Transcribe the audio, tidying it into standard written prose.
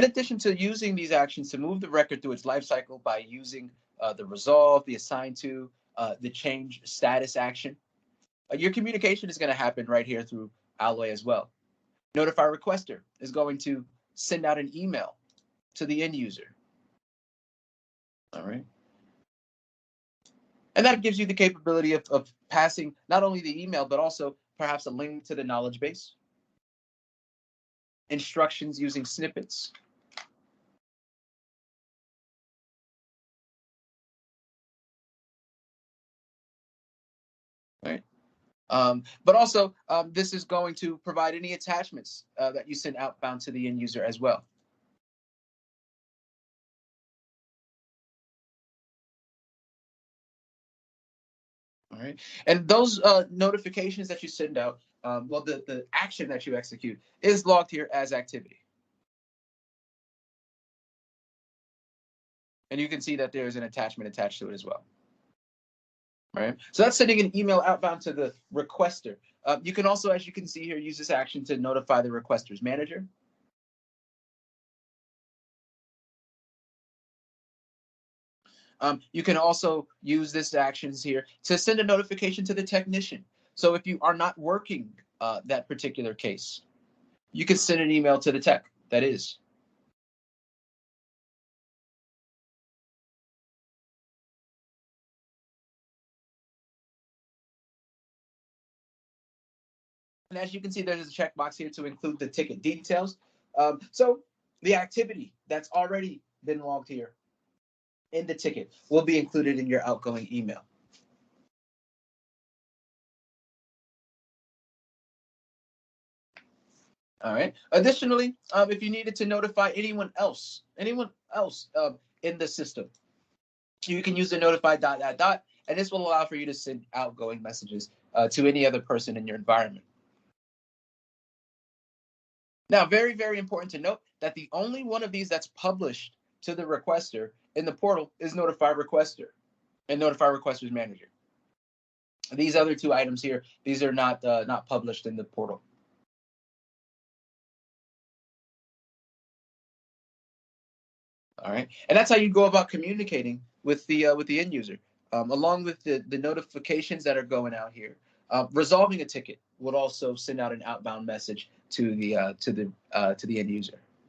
In addition to using these actions to move the record through its life cycle by using the resolve, the assign to, the change status action, your communication is going to happen right here through Alloy as well. Notify requester is going to send out an email to the end user. All right. And that gives you the capability of passing not only the email, but also perhaps a link to the knowledge base, instructions using snippets, right? But also, this is going to provide any attachments that you send outbound to the end user as well. All right. And those notifications that you send out, well, the action that you execute is logged here as activity. And you can see that there's an attachment attached to it as well. Right. So that's sending an email outbound to the requester. You can also, as you can see here, use this action to notify the requester's manager. You can also use this actions here to send a notification to the technician. So if you are not working that particular case, you can send an email to the tech. That is. And as you can see, there's a checkbox here to include the ticket details. So the activity that's already been logged here in the ticket will be included in your outgoing email. All right. Additionally, if you needed to notify anyone else in the system, you can use the notify ... and this will allow for you to send outgoing messages to any other person in your environment. Now, very, very important to note that the only one of these that's published to the requester in the portal is notify requester and notify requester's manager. These other two items here, these are not published in the portal. All right, and that's how you go about communicating with the end user, along with the notifications that are going out here. Resolving a ticket would also send out an outbound message to the end user.